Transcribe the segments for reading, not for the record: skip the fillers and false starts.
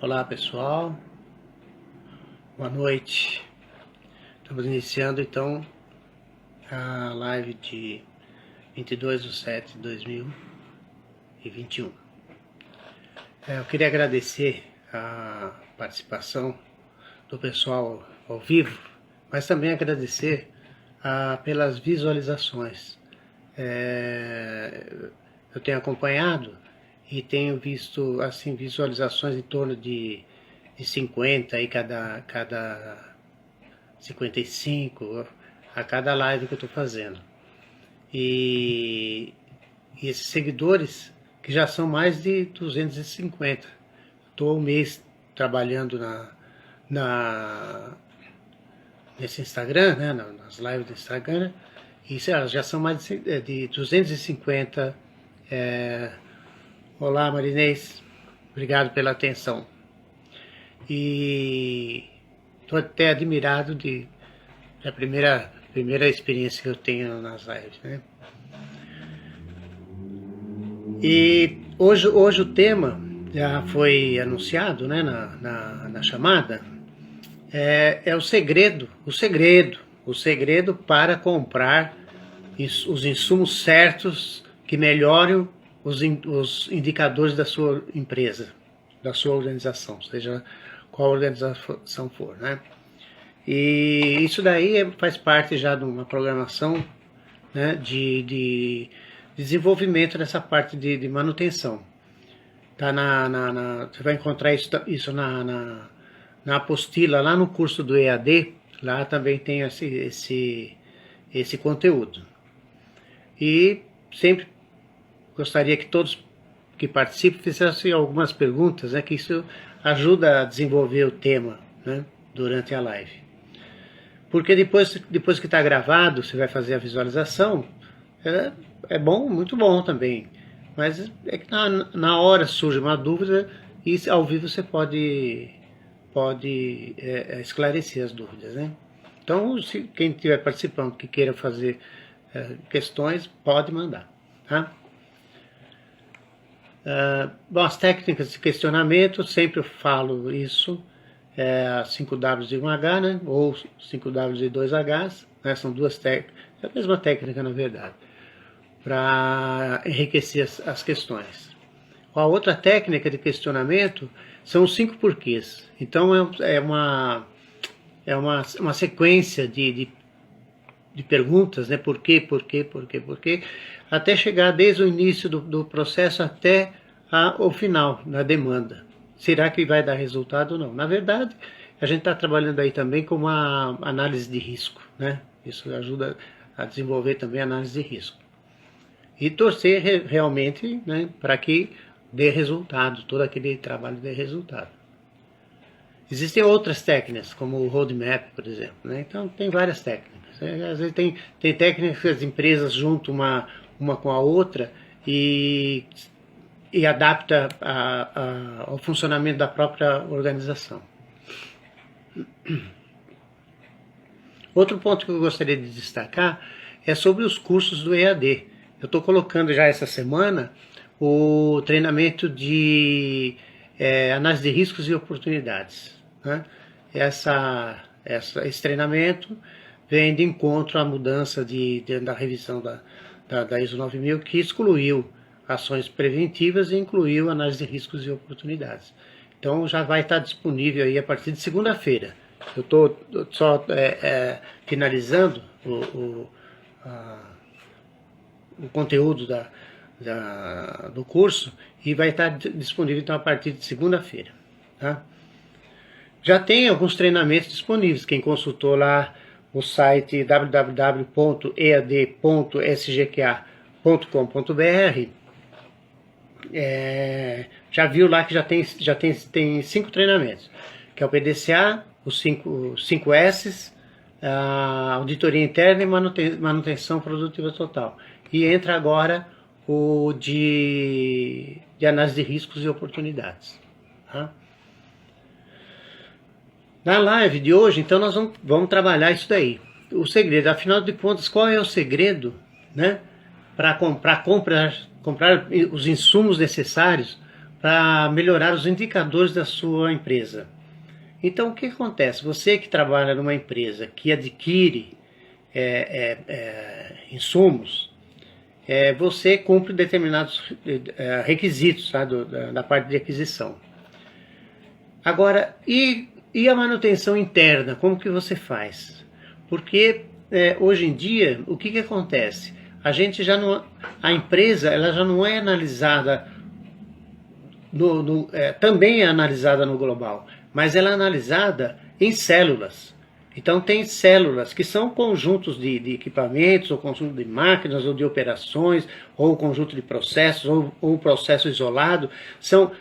Olá pessoal, boa noite. Estamos iniciando então a live de 22/7/2021. Eu queria agradecer a participação do pessoal ao vivo, mas também agradecer pelas visualizações. Eu tenho acompanhado e tenho visto assim visualizações em torno de 50 aí cada 55 a cada live que eu estou fazendo. E esses seguidores que já são mais de 250. Estou um mês trabalhando nesse Instagram, né, nas lives do Instagram, e já são mais de 250. Olá Marinês, obrigado pela atenção. E estou até admirado da primeira experiência que eu tenho nas lives, né? E hoje o tema já foi anunciado, né, na chamada. É o segredo para comprar os insumos certos que melhoram os indicadores da sua empresa, da sua organização, seja qual organização for, né? E isso daí faz parte já de uma programação, né, de desenvolvimento dessa parte de manutenção. Tá você vai encontrar isso na apostila, lá no curso do EAD, lá também tem esse conteúdo. E sempre gostaria que todos que participam fizessem algumas perguntas, né, que isso ajuda a desenvolver o tema, né, durante a live. Porque depois que está gravado, você vai fazer a visualização, é bom, muito bom também. Mas é que na hora surge uma dúvida e ao vivo você pode esclarecer as dúvidas, né? Então, quem estiver participando que queira fazer questões, pode mandar, tá? Bom, as técnicas de questionamento, sempre eu falo isso, 5Ws e 1H, né? Ou 5Ws e 2Hs, né? São duas técnicas, é a mesma técnica na verdade, para enriquecer as questões. A outra técnica de questionamento são os 5 porquês. Então é uma sequência de perguntas, né? Por quê, até chegar desde o início do processo até o final, na demanda. Será que vai dar resultado ou não? Na verdade, a gente está trabalhando aí também com uma análise de risco, né? Isso ajuda a desenvolver também a análise de risco. E torcer realmente, né, para que dê resultado, todo aquele trabalho dê resultado. Existem outras técnicas, como o roadmap, por exemplo, né? Então tem várias técnicas. Às vezes tem técnicas que as empresas juntam uma com a outra e adapta ao funcionamento da própria organização. Outro ponto que eu gostaria de destacar é sobre os cursos do EAD. Eu estou colocando já essa semana o treinamento de análise de riscos e oportunidades, né? Esse treinamento vem de encontro à mudança da revisão da ISO 9000, que excluiu ações preventivas e incluiu análise de riscos e oportunidades. Então já vai estar disponível aí a partir de segunda-feira. Eu estou só finalizando o conteúdo do curso e vai estar disponível então a partir de segunda-feira, tá? Já tem alguns treinamentos disponíveis. Quem consultou lá o site www.ead.sgqa.com.br já viu lá que já tem 5 treinamentos, que é o PDCA, os 5 S's, a auditoria interna e manutenção produtiva total. E entra agora o de análise de riscos e oportunidades, tá? Na live de hoje, então, nós vamos trabalhar isso daí. O segredo, afinal de contas, qual é o segredo, né, para comprar os insumos necessários para melhorar os indicadores da sua empresa. Então, o que acontece? Você que trabalha numa empresa que adquire insumos, você cumpre determinados requisitos, tá, da parte de aquisição. Agora, e a manutenção interna, como que você faz? Porque hoje em dia, o que acontece? A empresa ela já não é analisada, também é analisada no global, mas ela é analisada em células. Então tem células que são conjuntos de equipamentos, ou conjunto de máquinas, ou de operações, ou conjunto de processos, ou processo isolado. São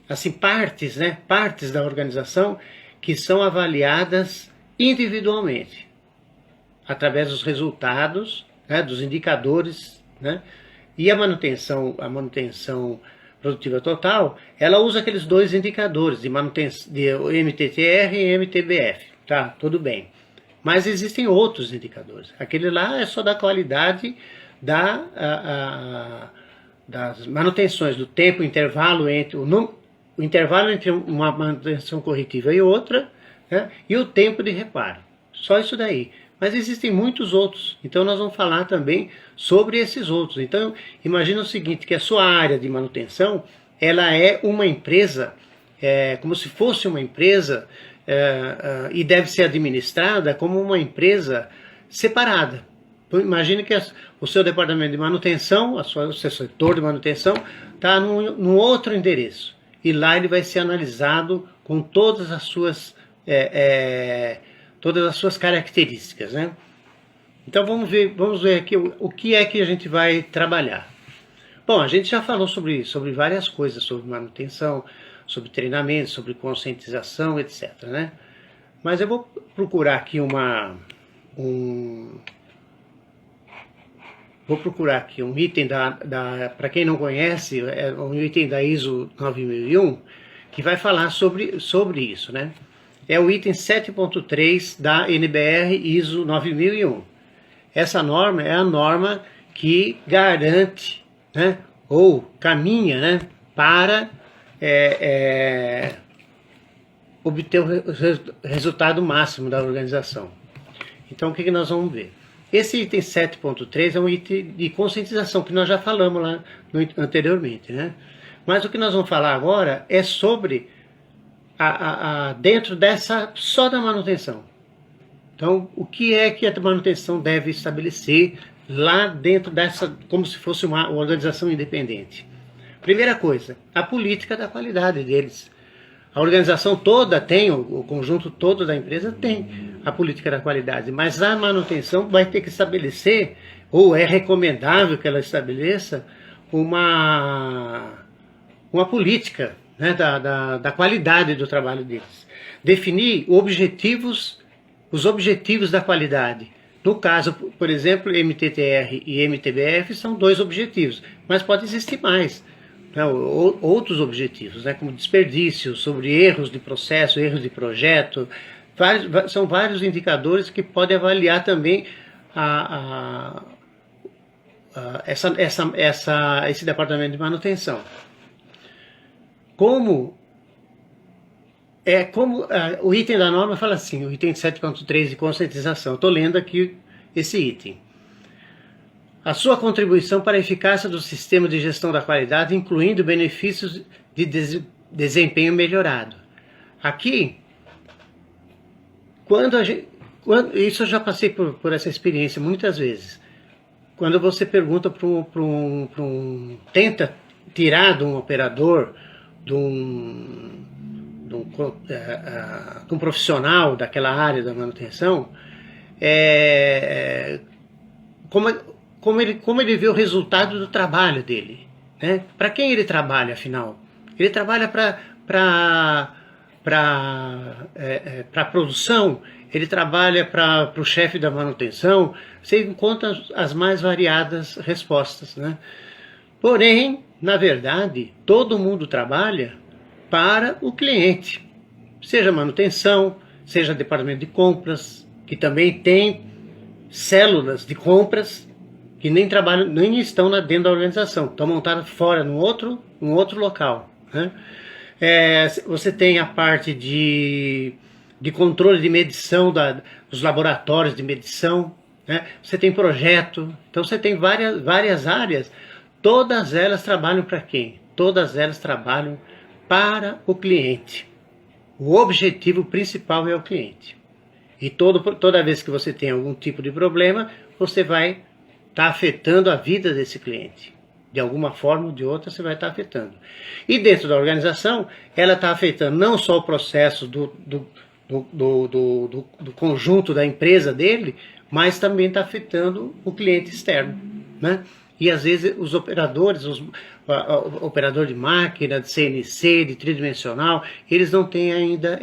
assim, partes, né? Partes da organização que são avaliadas individualmente, através dos resultados, né, dos indicadores, né? E a manutenção produtiva total, ela usa aqueles dois indicadores de manutenção, de MTTR e MTBF, tá? Tudo bem. Mas existem outros indicadores. Aquele lá é só da qualidade das manutenções, do tempo, intervalo entre o intervalo entre uma manutenção corretiva e outra, né? E o tempo de reparo. Só isso daí. Mas existem muitos outros, então nós vamos falar também sobre esses outros. Então, imagina o seguinte, que a sua área de manutenção, ela é uma empresa, como se fosse uma empresa, e deve ser administrada como uma empresa separada. Então, imagine que o seu departamento de manutenção, o seu setor de manutenção, está num outro endereço. E lá ele vai ser analisado com todas as suas características, né? Então vamos ver aqui o que é que a gente vai trabalhar. Bom, a gente já falou sobre várias coisas, sobre manutenção, sobre treinamento, sobre conscientização, etc, né? Mas eu vou procurar aqui um item para quem não conhece, é um item da ISO 9001, que vai falar sobre isso, né? É o item 7.3 da NBR ISO 9001. Essa norma é a norma que garante, né, ou caminha, né, para obter o resultado máximo da organização. Então, o que nós vamos ver? Esse item 7.3 é um item de conscientização, que nós já falamos lá anteriormente, né? Mas o que nós vamos falar agora é sobre dentro só da manutenção. Então, o que é que a manutenção deve estabelecer lá dentro como se fosse uma organização independente? Primeira coisa, a política da qualidade deles. A organização toda tem, o conjunto todo da empresa tem a política da qualidade, mas a manutenção vai ter que estabelecer, ou é recomendável que ela estabeleça, uma política, né, da qualidade do trabalho deles. Definir os objetivos da qualidade. No caso, por exemplo, MTTR e MTBF são dois objetivos, mas pode existir mais, né, outros objetivos, né, como desperdício, sobre erros de processo, erros de projeto. São vários indicadores que podem avaliar também esse departamento de manutenção. O item da norma fala assim, o item 7.3 de conscientização. Estou lendo aqui esse item. A sua contribuição para a eficácia do sistema de gestão da qualidade, incluindo benefícios de desempenho melhorado. Aqui, isso eu já passei por essa experiência muitas vezes. Quando você pergunta tenta tirar de um operador, de um profissional daquela área da manutenção, como ele vê o resultado do trabalho dele, né? Para quem ele trabalha, afinal? Ele trabalha para a produção, ele trabalha para o chefe da manutenção. Você encontra as mais variadas respostas, né? Porém, na verdade, todo mundo trabalha para o cliente, seja manutenção, seja departamento de compras, que também tem células de compras, que nem trabalham, nem estão dentro da organização, estão montadas fora, num outro local, né? Você tem a parte de controle de medição dos laboratórios de medição, né? Você tem projeto, então você tem várias áreas, todas elas trabalham para quem? Todas elas trabalham para o cliente. O objetivo principal é o cliente. E toda vez que você tem algum tipo de problema, você vai estar afetando a vida desse cliente. De alguma forma ou de outra, você vai estar afetando. E dentro da organização, ela está afetando não só o processo do conjunto da empresa dele, mas também está afetando o cliente externo, né? E às vezes os operadores, operador de máquina, de CNC, de tridimensional, eles não têm ainda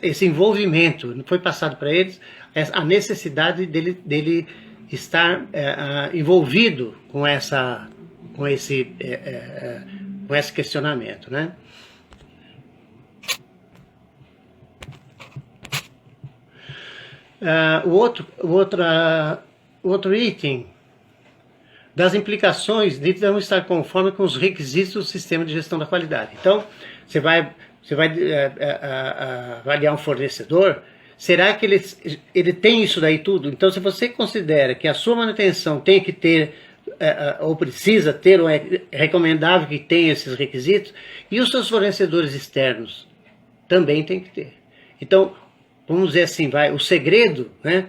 esse envolvimento, não foi passado para eles a necessidade dele estar envolvido com esse questionamento, né? O outro item das implicações de não estar conforme com os requisitos do sistema de gestão da qualidade. Então, você vai avaliar um fornecedor, será que ele tem isso daí tudo? Então, se você considera que a sua manutenção tem que ter, ou precisa ter, ou é recomendável que tenha esses requisitos, e os seus fornecedores externos também tem que ter. Então, vamos dizer assim, o segredo, né,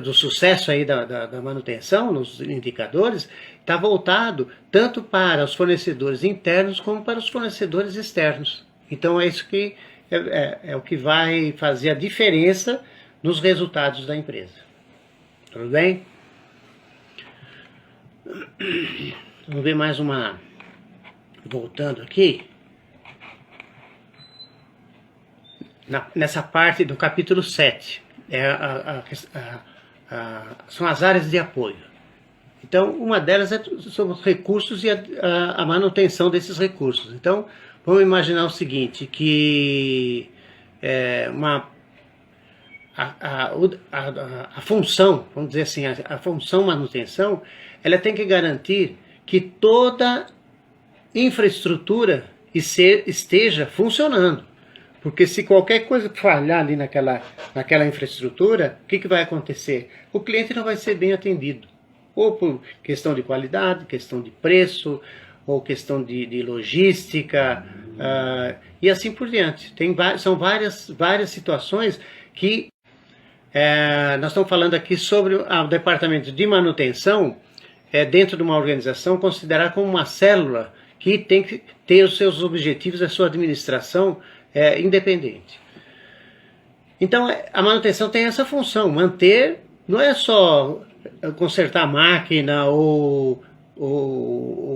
do sucesso aí da manutenção nos indicadores está voltado tanto para os fornecedores internos como para os fornecedores externos. Então é isso que é o que vai fazer a diferença nos resultados da empresa. Tudo bem? Vamos ver mais uma. Voltando aqui. Nessa parte do capítulo 7. São as áreas de apoio. Então, uma delas é sobre os recursos e a manutenção desses recursos. Então, vamos imaginar o seguinte, que a função, vamos dizer assim, a função manutenção, ela tem que garantir que toda infraestrutura esteja funcionando. Porque se qualquer coisa falhar ali naquela infraestrutura, o que vai acontecer? O cliente não vai ser bem atendido. Ou por questão de qualidade, questão de preço, ou questão de logística, e assim por diante. São várias situações que nós estamos falando aqui sobre o departamento de manutenção, dentro de uma organização, considerar como uma célula que tem que ter os seus objetivos, a sua administração independente. Então, a manutenção tem essa função, manter, não é só consertar a máquina ou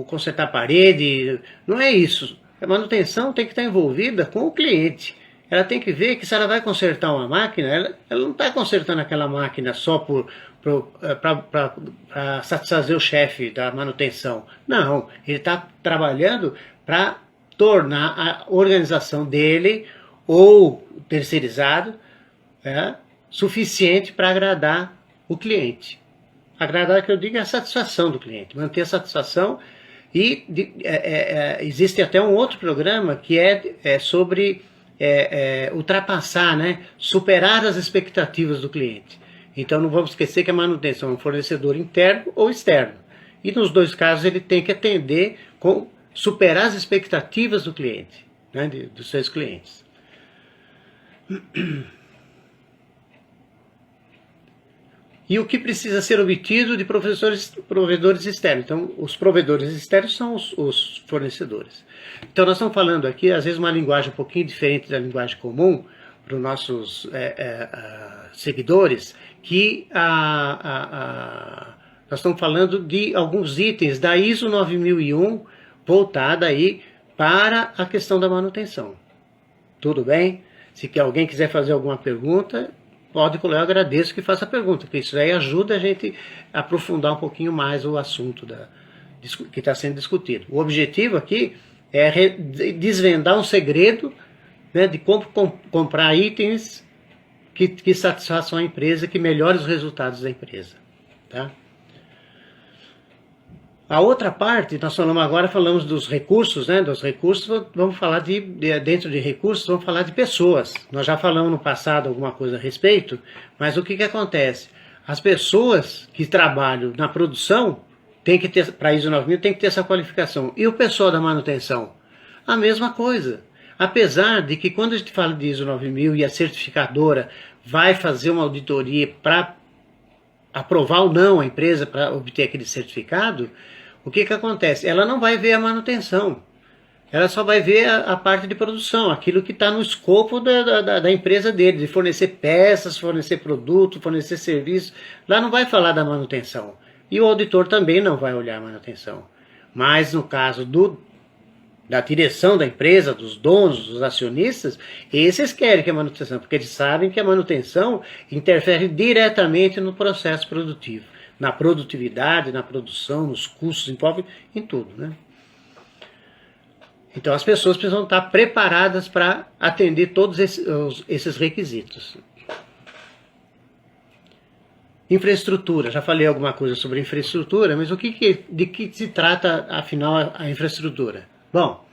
consertar a parede, não é isso. A manutenção tem que estar envolvida com o cliente. Ela tem que ver que se ela vai consertar uma máquina, ela não está consertando aquela máquina só para satisfazer o chefe da manutenção. Não, ele está trabalhando para tornar a organização dele ou terceirizado suficiente para agradar o cliente. Agradar, que eu digo, é a satisfação do cliente, manter a satisfação. E existe até um outro programa que é sobre ultrapassar, né, superar as expectativas do cliente. Então não vamos esquecer que a manutenção é um fornecedor interno ou externo. E nos dois casos ele tem que atender superar as expectativas do cliente, né, dos seus clientes. E o que precisa ser obtido de provedores externos? Então, os provedores externos são os fornecedores. Então, nós estamos falando aqui, às vezes, uma linguagem um pouquinho diferente da linguagem comum para os nossos seguidores, que nós estamos falando de alguns itens da ISO 9001 voltada aí para a questão da manutenção. Tudo bem? Se alguém quiser fazer alguma pergunta, pode, eu agradeço que faça a pergunta, porque isso aí ajuda a gente a aprofundar um pouquinho mais o assunto que está sendo discutido. O objetivo aqui é desvendar um segredo, né, de como comprar itens que satisfaçam a empresa, que melhore os resultados da empresa. Tá? A outra parte, nós falamos dos recursos, né? Dos recursos, vamos falar dentro de recursos, vamos falar de pessoas. Nós já falamos no passado alguma coisa a respeito, mas o que acontece? As pessoas que trabalham na produção, tem que ter, para ISO 9000, tem que ter essa qualificação. E o pessoal da manutenção? A mesma coisa. Apesar de que quando a gente fala de ISO 9000 e a certificadora vai fazer uma auditoria para aprovar ou não a empresa para obter aquele certificado, o que acontece? Ela não vai ver a manutenção, ela só vai ver a parte de produção, aquilo que está no escopo da empresa dele, de fornecer peças, fornecer produto, fornecer serviço. Lá não vai falar da manutenção. E o auditor também não vai olhar a manutenção. Mas no caso da direção da empresa, dos donos, dos acionistas, esses querem que a manutenção, porque eles sabem que a manutenção interfere diretamente no processo produtivo, na produtividade, na produção, nos custos, envolve em tudo, né? Então as pessoas precisam estar preparadas para atender todos esses requisitos. Infraestrutura, já falei alguma coisa sobre infraestrutura, mas de que se trata, afinal, a infraestrutura? Bom,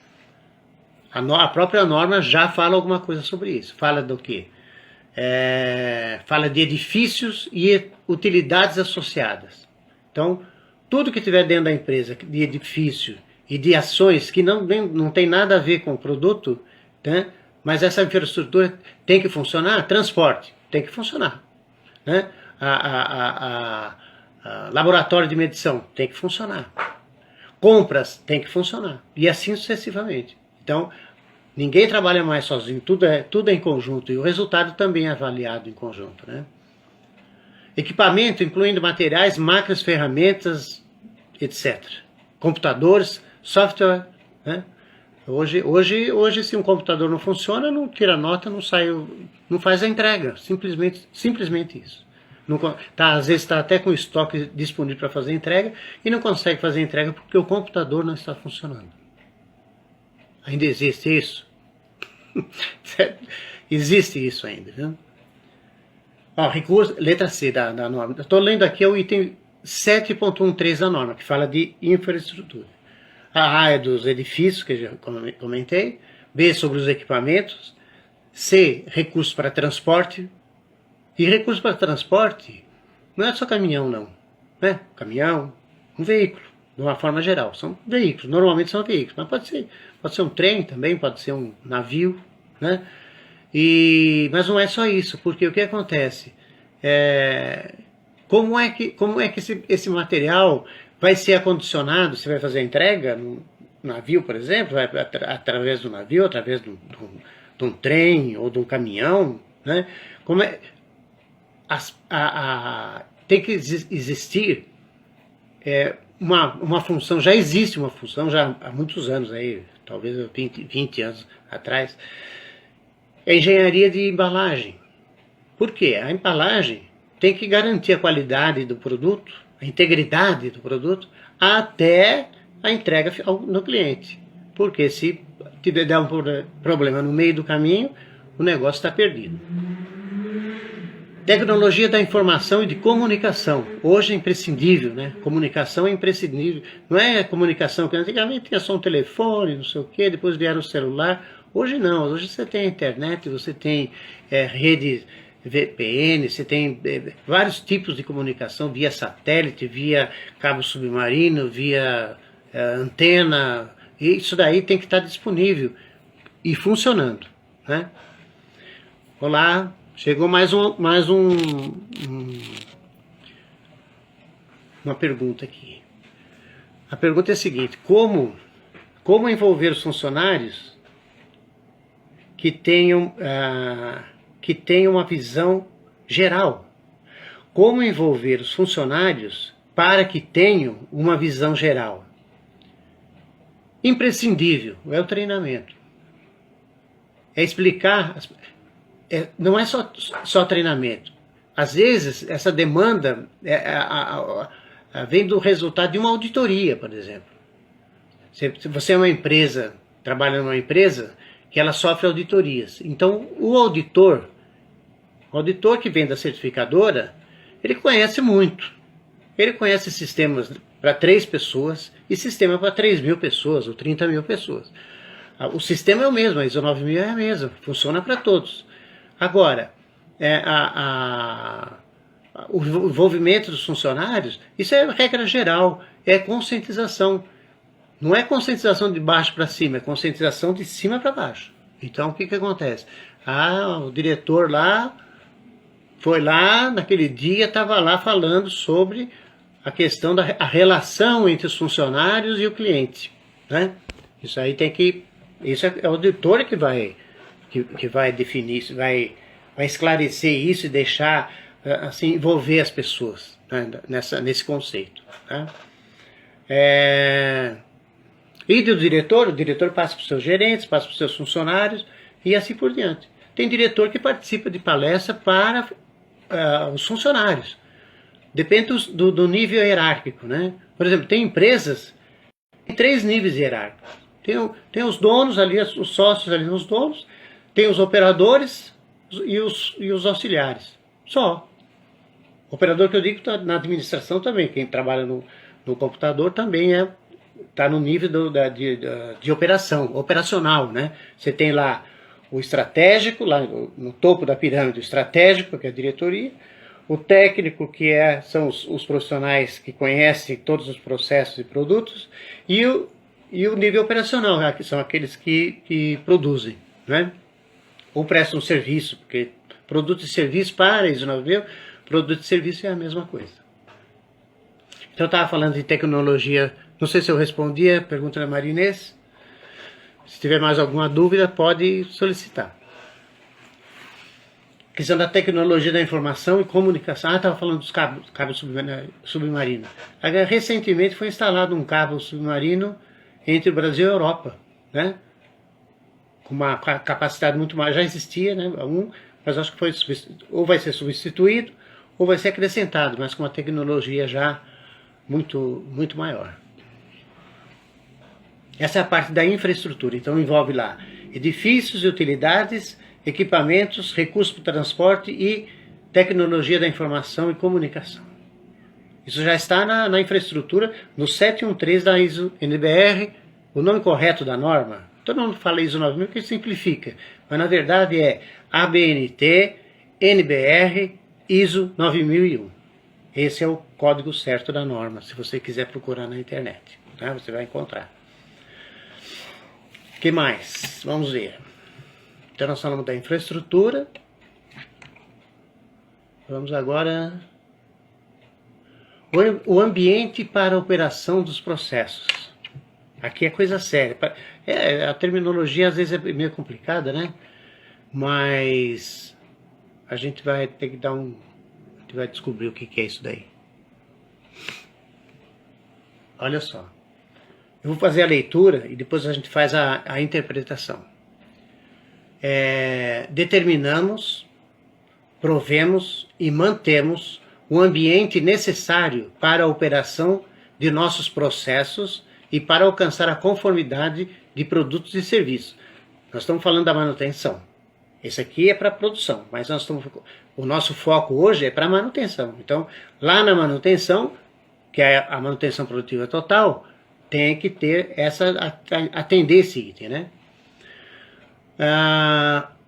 a própria norma já fala alguma coisa sobre isso. Fala do quê? Fala de edifícios e utilidades associadas. Então, tudo que tiver dentro da empresa, de edifício e de ações que não tem nada a ver com o produto, né? Mas essa infraestrutura tem que funcionar. Transporte tem que funcionar, né? Laboratório de medição tem que funcionar. Compras tem que funcionar. E assim sucessivamente. Então, ninguém trabalha mais sozinho, tudo é em conjunto. E o resultado também é avaliado em conjunto, né? Equipamento, incluindo materiais, máquinas, ferramentas, etc. Computadores, software, né? Hoje, se um computador não funciona, não tira nota, não faz a entrega. Simplesmente isso. Às vezes está até com estoque disponível para fazer entrega e não consegue fazer entrega porque o computador não está funcionando. Ainda existe isso? Existe isso ainda, viu? Ó, recurso, letra C da norma. Estou lendo aqui o item 7.13 da norma, que fala de infraestrutura. A é dos edifícios, que eu já comentei. B, sobre os equipamentos. C, recursos para transporte. E recursos para transporte não é só caminhão, não. Né? Caminhão, um veículo, de uma forma geral. São veículos, normalmente são veículos. Mas pode ser um trem também, pode ser um navio, né? Mas não é só isso, porque o que acontece? Como é que esse material vai ser acondicionado? Você vai fazer a entrega no navio, por exemplo, vai através do navio, através de um trem ou de um caminhão, né? Tem que existir uma função, já existe uma função já há muitos anos, aí, talvez 20 anos atrás, é a engenharia de embalagem. Por quê? A embalagem tem que garantir a qualidade do produto, a integridade do produto, até a entrega no cliente. Porque se der um problema no meio do caminho, o negócio está perdido. Tecnologia da informação e de comunicação. Hoje é imprescindível, né? Comunicação é imprescindível. Não é comunicação que antigamente tinha só um telefone, não sei o quê, depois vieram o celular. Hoje não, hoje você tem a internet, você tem rede VPN, você tem vários tipos de comunicação via satélite, via cabo submarino, via antena. E isso daí tem que estar disponível e funcionando, né? Olá. Chegou mais uma pergunta aqui. A pergunta é a seguinte: como envolver os funcionários que tenham uma visão geral? Como envolver os funcionários para que tenham uma visão geral? Imprescindível é o treinamento. É explicar. Não é só treinamento. Às vezes, essa demanda vem do resultado de uma auditoria, por exemplo. Se você é uma empresa, trabalha numa empresa, que ela sofre auditorias. Então, o auditor O auditor que vem da certificadora, ele conhece muito. Ele conhece sistemas para 3 pessoas e sistema para 3.000 pessoas ou 30.000 pessoas. O sistema é o mesmo, a ISO 9000 é a mesma, funciona para todos. Agora, o envolvimento dos funcionários, isso é regra geral, é conscientização. Não é conscientização de baixo para cima, é conscientização de cima para baixo. Então, o que acontece? O diretor lá, foi lá, naquele dia, estava lá falando sobre a questão da relação entre os funcionários e o cliente. Né? Isso aí tem que... Isso é o auditor que vai definir isso, vai esclarecer isso e deixar, assim, envolver as pessoas, né, nesse conceito. Tá? E do diretor, o diretor passa para os seus gerentes, passa para os seus funcionários e assim por diante. Tem diretor que participa de palestra para os funcionários. Depende do nível hierárquico. Né? Por exemplo, tem empresas que têm 3 níveis hierárquicos. Tem os donos ali, os sócios ali, os donos, tem os operadores e os auxiliares. Só. Operador que eu digo está na administração também. Quem trabalha no computador também está no nível de operação, operacional. Né? Você tem lá o estratégico, lá no topo da pirâmide, o estratégico, que é a diretoria, o técnico, que são os profissionais que conhecem todos os processos e produtos, e o nível operacional, que são aqueles que produzem, né? Ou prestam serviço, porque produto e serviço para ISO 9000, produto e serviço é a mesma coisa. Então eu estava falando de tecnologia, não sei se eu respondi a pergunta da Maria Inês. Se tiver mais alguma dúvida, pode solicitar. Questão da tecnologia da informação e comunicação. Estava falando dos cabos submarinos. Recentemente foi instalado um cabo submarino entre o Brasil e a Europa, né? Com uma capacidade muito maior. Já existia, né? Mas acho que ou vai ser substituído ou vai ser acrescentado, mas com uma tecnologia já muito, muito maior. Essa é a parte da infraestrutura. Então envolve lá edifícios e utilidades, equipamentos, recursos para transporte e tecnologia da informação e comunicação. Isso já está na infraestrutura, no 713 da ISO NBR, o nome correto da norma. Todo mundo fala ISO 9000 porque simplifica, mas na verdade é ABNT, NBR, ISO 9001. Esse é o código certo da norma, se você quiser procurar na internet. Tá? Você vai encontrar. O que mais? Vamos ver. Então nós falamos da infraestrutura. Vamos agora... O ambiente para a operação dos processos. Aqui é coisa séria. A terminologia às vezes é meio complicada, né? Mas a gente vai ter que a gente vai descobrir o que é isso daí. Olha só. Eu vou fazer a leitura e depois a gente faz a interpretação. Determinamos, provemos e mantemos o ambiente necessário para a operação de nossos processos e para alcançar a conformidade de produtos e serviços. Nós estamos falando da manutenção. Esse aqui é para produção, mas o nosso foco hoje é para manutenção. Então, lá na manutenção, que é a manutenção produtiva total, tem que ter atender esse item, né?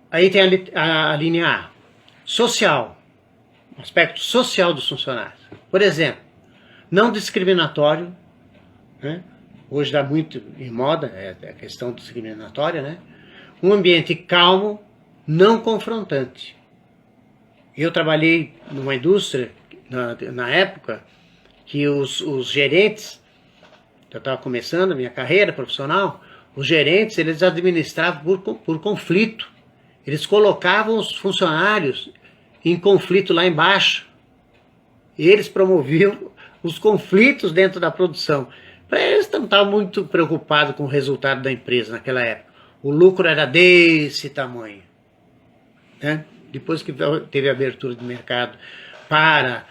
Aí tem a linha A, social. Aspecto social dos funcionários. Por exemplo, não discriminatório, né? Hoje está muito em moda a questão discriminatória, né? Um ambiente calmo, não confrontante. Eu trabalhei numa indústria, na época, que os gerentes, eu estava começando a minha carreira profissional, os gerentes, eles administravam por conflito. Eles colocavam os funcionários em conflito lá embaixo. E eles promoviam os conflitos dentro da produção. Eles não estavam muito preocupados com o resultado da empresa naquela época. O lucro era desse tamanho. Né? Depois que teve a abertura de mercado para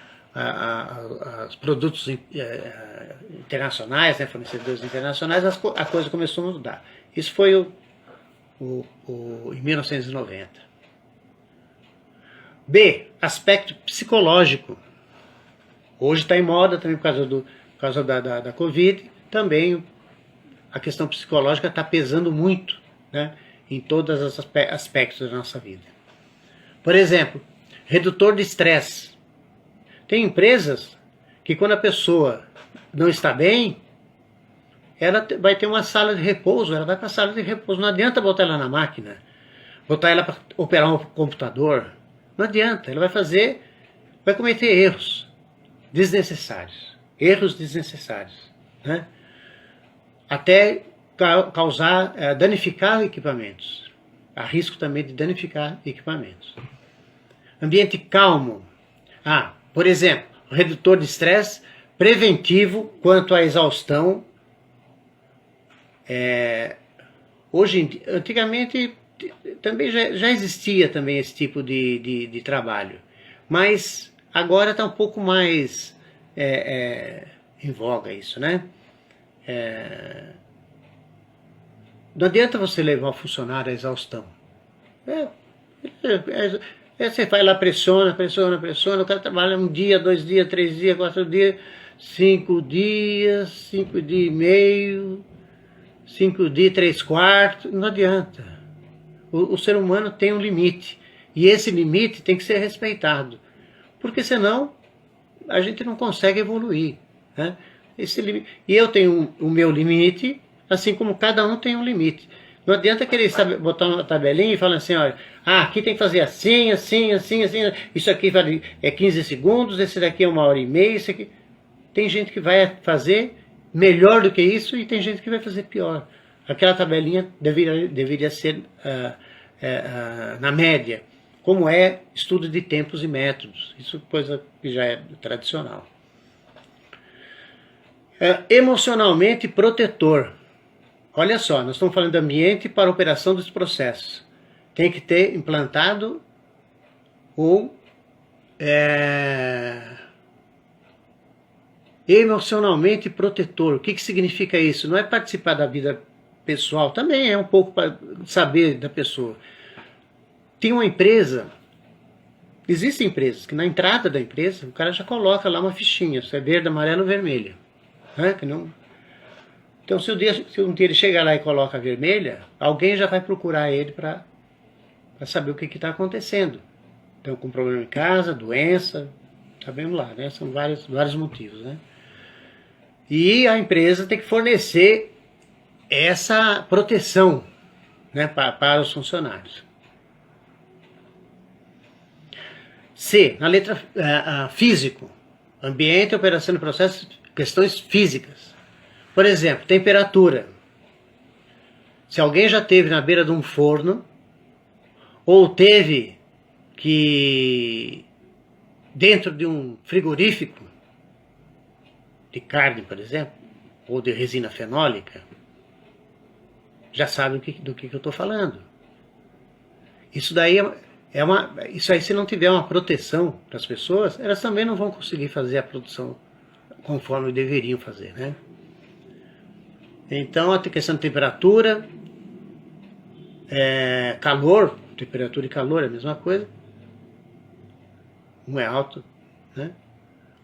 os produtos internacionais, né, fornecedores internacionais, a coisa começou a mudar. Isso foi em 1990. B, aspecto psicológico. Hoje está em moda também por causa da Covid, também a questão psicológica está pesando muito, né, em todos os aspectos da nossa vida. Por exemplo, redutor de estresse. Tem empresas que quando a pessoa não está bem, ela vai ter uma sala de repouso, ela vai para a sala de repouso. Não adianta botar ela na máquina, botar ela para operar um computador. Não adianta, ela vai cometer erros desnecessários. Erros desnecessários, né? Até causar, danificar equipamentos. Há risco também de danificar equipamentos. Ambiente calmo. Por exemplo, redutor de estresse, preventivo quanto à exaustão. Antigamente também já existia também esse tipo de trabalho, mas agora está um pouco mais em voga isso, né? Não adianta você levar o funcionário à exaustão. Você vai lá, pressiona, o cara trabalha 1 dia, 2 dias, 3 dias, 4 dias, 5 dias, 5 dias e meio, 5 dias, 3/4, não adianta. O ser humano tem um limite, e esse limite tem que ser respeitado, porque senão a gente não consegue evoluir, né? E eu tenho o meu limite, assim como cada um tem um limite. Não adianta querer botar uma tabelinha e falar assim, olha, aqui tem que fazer assim, assim, assim, assim, isso aqui é 15 segundos, esse daqui é 1h30, isso aqui... Tem gente que vai fazer melhor do que isso e tem gente que vai fazer pior. Aquela tabelinha deveria ser na média, como é estudo de tempos e métodos. Isso é coisa que já é tradicional. Emocionalmente protetor. Olha só, nós estamos falando de ambiente para operação dos processos. Tem que ter implantado ou emocionalmente protetor. O que significa isso? Não é participar da vida pessoal, também é um pouco para saber da pessoa. Tem uma empresa, existem empresas que na entrada da empresa o cara já coloca lá uma fichinha, se é verde, amarelo ou vermelha. Né? Que não... Então se um dia ele chegar lá e coloca a vermelha, alguém já vai procurar ele para saber o que está acontecendo. Então com problema em casa, doença, sabemos lá, né? São vários motivos, né? E a empresa tem que fornecer essa proteção, né, para os funcionários. C, na letra físico, ambiente, operação de processos, questões físicas. Por exemplo, temperatura. Se alguém já esteve na beira de um forno, ou teve que dentro de um frigorífico, de carne, por exemplo, ou de resina fenólica, já sabe do que eu estou falando. Isso daí isso aí, se não tiver uma proteção para as pessoas, elas também não vão conseguir fazer a produção conforme deveriam fazer, né? Então a questão de temperatura, calor, temperatura e calor é a mesma coisa. Um é alto, né?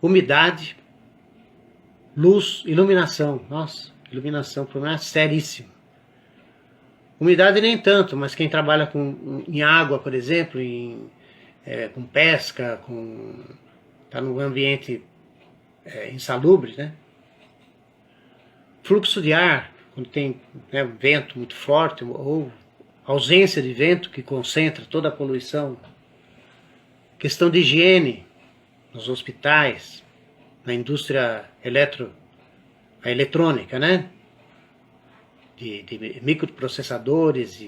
Umidade, luz, iluminação. Nossa, iluminação, problema seríssimo. Umidade nem tanto, mas quem trabalha em água, por exemplo, com pesca, está num ambiente insalubre, né? Fluxo de ar, quando tem vento muito forte, ou ausência de vento que concentra toda a poluição. Questão de higiene nos hospitais, na indústria eletrônica, né? De microprocessadores,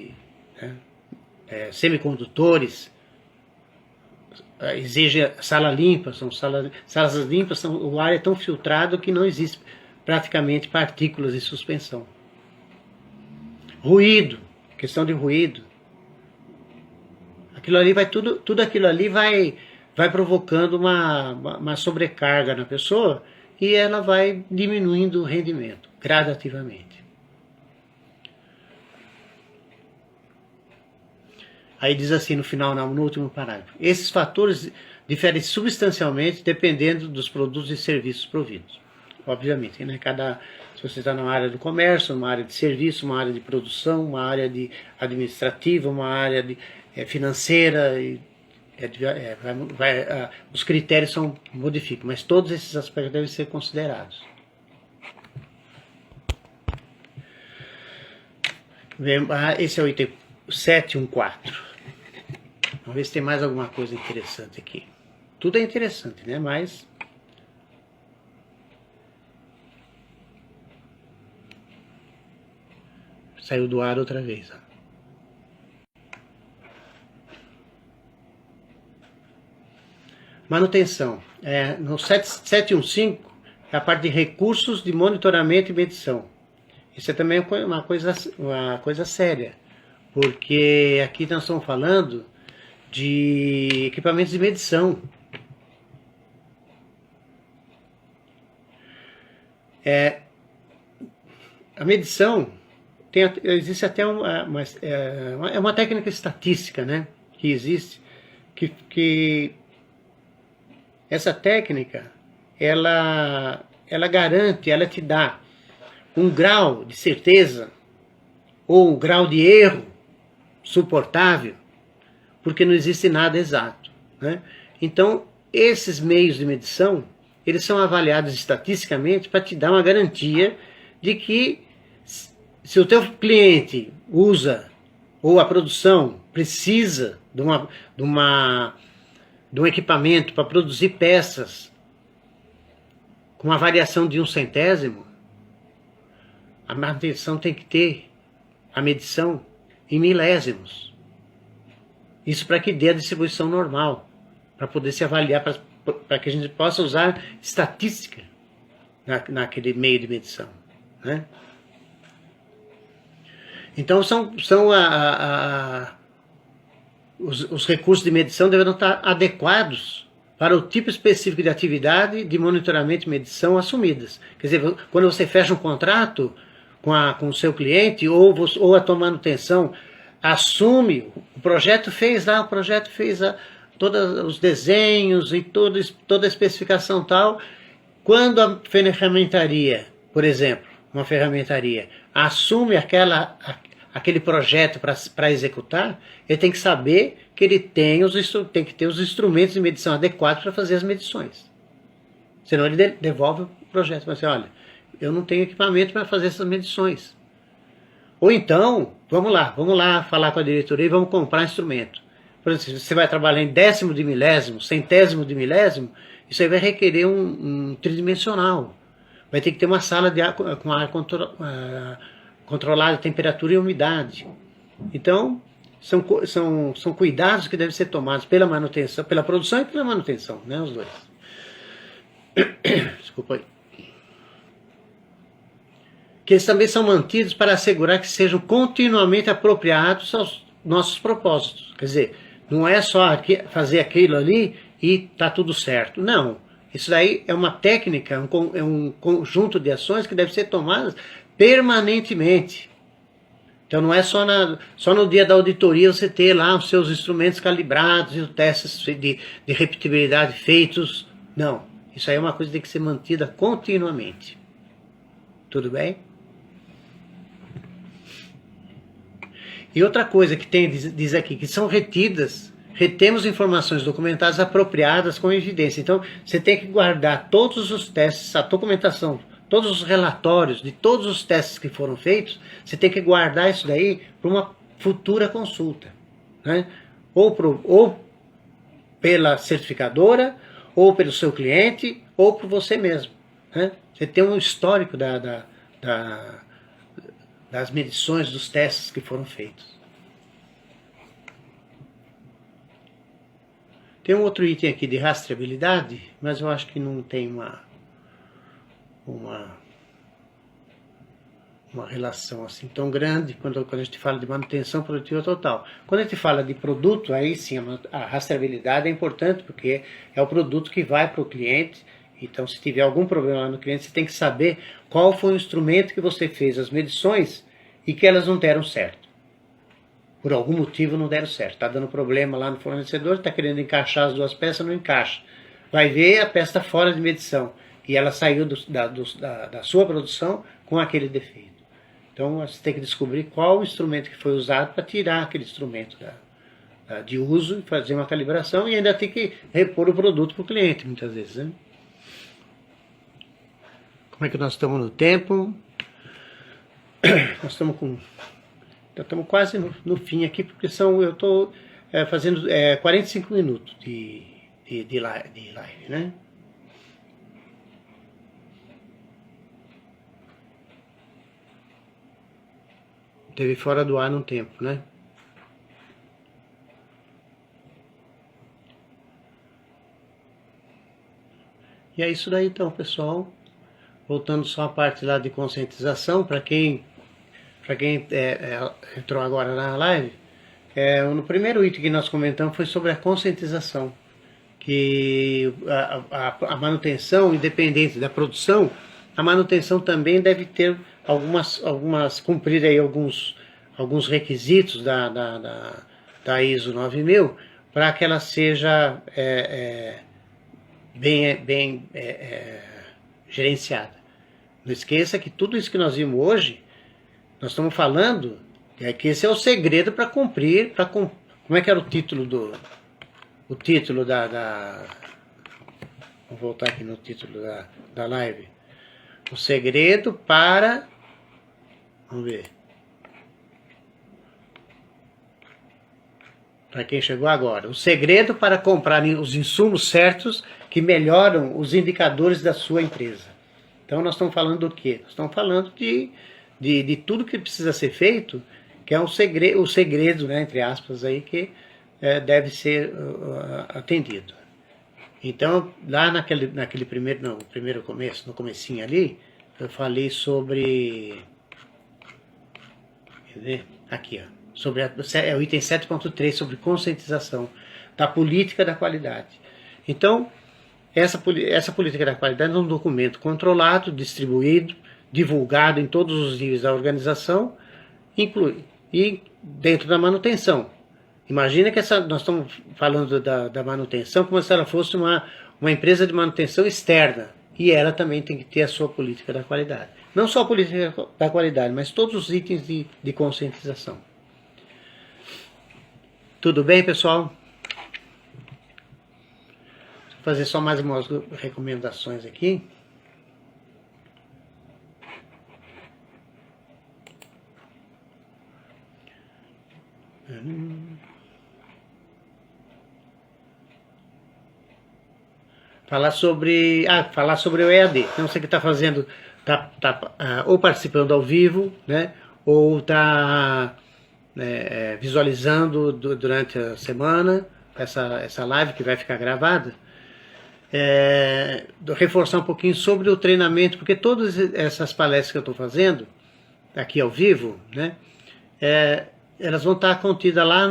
semicondutores, exige sala limpa, salas limpas, o ar é tão filtrado que não existe praticamente partículas de suspensão. Ruído, questão de ruído. Aquilo ali tudo aquilo ali vai provocando uma sobrecarga na pessoa e ela vai diminuindo o rendimento gradativamente. Aí diz assim no final, no último parágrafo: esses fatores diferem substancialmente dependendo dos produtos e serviços providos. Obviamente, né? Se você está numa área do comércio, uma área de serviço, uma área de produção, uma área de administrativa, uma área de, financeira, os critérios modificam, mas todos esses aspectos devem ser considerados. Esse é o item 714. Vamos ver se tem mais alguma coisa interessante aqui. Tudo é interessante, né? Mas saiu do ar outra vez. Ó. Manutenção. No 715 é a parte de recursos de monitoramento e medição. Isso é também uma coisa séria, porque aqui nós estamos falando de equipamentos de medição. A medição, existe até uma técnica estatística, né, que existe, que essa técnica, ela garante, ela te dá um grau de certeza ou um grau de erro suportável, porque não existe nada exato, né? Então, esses meios de medição, eles são avaliados estatisticamente para te dar uma garantia de que se o teu cliente usa, ou a produção precisa de um equipamento para produzir peças com uma variação de 1/100, a manutenção tem que ter a medição em milésimos. Isso para que dê a distribuição normal, para poder se avaliar, para que a gente possa usar estatística naquele meio de medição, né? Então os recursos de medição deverão estar adequados para o tipo específico de atividade de monitoramento e medição assumidas. Quer dizer, quando você fecha um contrato com o seu cliente, ou a tua manutenção assume, o projeto fez todos os desenhos e toda a especificação tal, quando a ferramentaria, por exemplo, uma ferramentaria, assume aquele projeto para executar, ele tem que saber que ele tem que ter os instrumentos de medição adequados para fazer as medições. Senão ele devolve o projeto. Mas assim, olha, eu não tenho equipamento para fazer essas medições. Ou então, vamos lá falar com a diretoria e vamos comprar instrumento. Por exemplo, se você vai trabalhar em décimo de milésimo, centésimo de milésimo, isso aí vai requerer um tridimensional. Vai ter que ter uma sala com ar controlado, temperatura e umidade. Então, são cuidados que devem ser tomados pela manutenção, pela produção e pela manutenção, né, os dois. Desculpa aí. Que eles também são mantidos para assegurar que sejam continuamente apropriados aos nossos propósitos. Quer dizer, não é só fazer aquilo ali e tá tudo certo. Não. Isso daí é uma técnica, é um conjunto de ações que deve ser tomadas permanentemente. Então não é só no dia da auditoria você ter lá os seus instrumentos calibrados e os testes de repetibilidade feitos. Não. Isso aí é uma coisa que tem que ser mantida continuamente. Tudo bem? E outra coisa que diz aqui, que são retemos informações documentadas apropriadas com evidência. Então, você tem que guardar todos os testes, a documentação, todos os relatórios de todos os testes que foram feitos, você tem que guardar isso daí para uma futura consulta, né? Ou pela certificadora, ou pelo seu cliente, ou por você mesmo, né? Você tem um histórico das medições, dos testes que foram feitos. Tem um outro item aqui de rastreabilidade, mas eu acho que não tem uma relação assim tão grande quando a gente fala de manutenção produtiva total. Quando a gente fala de produto, aí sim a rastreabilidade é importante, porque é o produto que vai para o cliente. Então, se tiver algum problema no cliente, você tem que saber qual foi o instrumento que você fez as medições e que elas não deram certo. por algum motivo não deram certo. Está dando problema lá no fornecedor, está querendo encaixar as duas peças, não encaixa. Vai ver a peça fora de medição. E ela saiu da sua produção com aquele defeito. Então você tem que descobrir qual o instrumento que foi usado para tirar aquele instrumento de uso, fazer uma calibração e ainda tem que repor o produto para o cliente, muitas vezes. Né? Como é que nós estamos no tempo? Nós estamos quase no fim aqui, porque eu estou fazendo 45 minutos de live, né? Teve fora do ar num tempo, né? E é isso daí então, pessoal. Voltando só a parte lá de conscientização, para quem entrou agora na live, no primeiro item que nós comentamos foi sobre a conscientização, que a manutenção, independente da produção, a manutenção também deve ter cumprir aí alguns requisitos da ISO 9000 para que ela seja bem gerenciada. Não esqueça que tudo isso que nós vimos hoje, nós estamos falando que esse é o segredo para cumprir, como é que era o título vou voltar aqui no título da live. O segredo para, vamos ver, para quem chegou agora, o segredo para comprar os insumos certos que melhoram os indicadores da sua empresa. Então nós estamos falando do quê? Nós estamos falando de tudo que precisa ser feito, que é o segredo, né, entre aspas, aí, que deve ser atendido. Então, lá naquele primeiro começo, no comecinho ali, eu falei sobre, quer ver? Aqui, ó, sobre o item 7.3, sobre conscientização da política da qualidade. Então, essa política da qualidade é um documento controlado, distribuído, divulgado em todos os níveis da organização, e dentro da manutenção. Imagina que nós estamos falando da manutenção como se ela fosse uma empresa de manutenção externa. E ela também tem que ter a sua política da qualidade. Não só a política da qualidade, mas todos os itens de conscientização. Tudo bem, pessoal? Vou fazer só mais umas recomendações aqui. Falar sobre o EAD. Então você que está fazendo, ou participando ao vivo, né, ou está visualizando durante a semana essa live que vai ficar gravada, reforçar um pouquinho sobre o treinamento, porque todas essas palestras que eu estou fazendo aqui ao vivo, né, elas vão estar contidas lá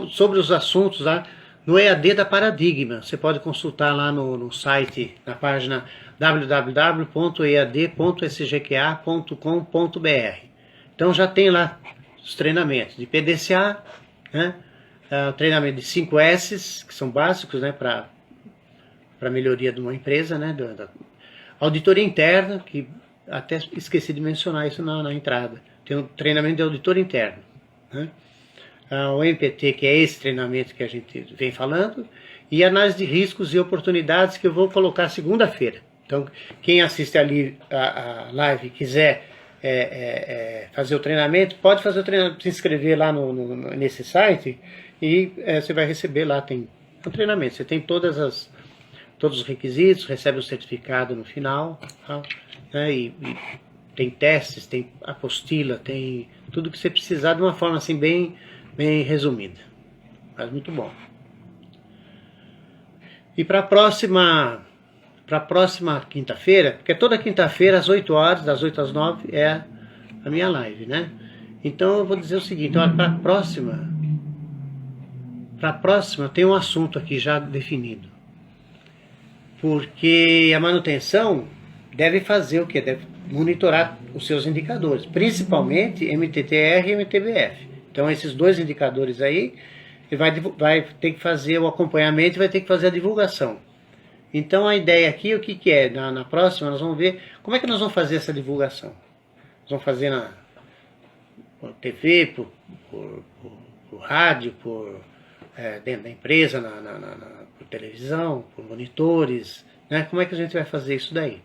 sobre os assuntos lá no EAD da Paradigma. Você pode consultar lá no site, na página www.ead.sgqa.com.br. Então já tem lá os treinamentos de PDCA, né? Treinamento de 5 S's, que são básicos, né, para melhoria de uma empresa, né? Auditoria interna, que até esqueci de mencionar isso na entrada. Tem um treinamento de auditor interno, né? O MPT, que é esse treinamento que a gente vem falando, e análise de riscos e oportunidades, que eu vou colocar segunda-feira. Então, quem assiste ali a live e quiser fazer o treinamento, pode fazer o treinamento, se inscrever lá nesse site, e você vai receber lá, tem um treinamento, você tem todos os requisitos, recebe o certificado no final, tá? E tem testes, tem apostila, tem tudo que você precisar de uma forma assim bem resumida, mas muito bom. E para a próxima quinta-feira, porque toda quinta-feira às 8 horas, das 8 às 9 é a minha live, né? Então eu vou dizer o seguinte, para a próxima tem um assunto aqui já definido, porque a manutenção deve fazer o quê? Deve monitorar os seus indicadores, principalmente MTTR e MTBF. Então esses dois indicadores aí, ele vai ter que fazer o acompanhamento e vai ter que fazer a divulgação. Então a ideia aqui, o que, que é? Na próxima nós vamos ver como é que nós vamos fazer essa divulgação. Nós vamos fazer por TV, por rádio, dentro da empresa, por televisão, por monitores, né? Como é que a gente vai fazer isso daí?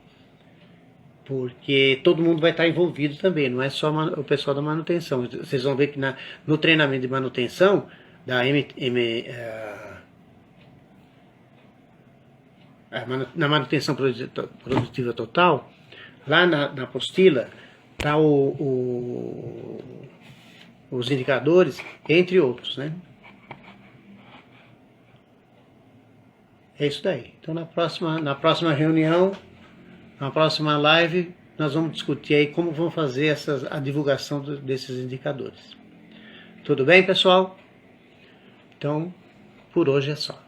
Porque todo mundo vai estar envolvido também, não é só o pessoal da manutenção. Vocês vão ver que no treinamento de manutenção na manutenção produtiva total, lá na apostila, está os indicadores, entre outros, né? É isso daí. Então na próxima reunião, na próxima live, nós vamos discutir aí como vamos fazer a divulgação desses indicadores. Tudo bem, pessoal? Então, por hoje é só.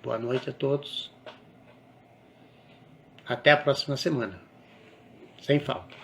Boa noite a todos. Até a próxima semana. Sem falta.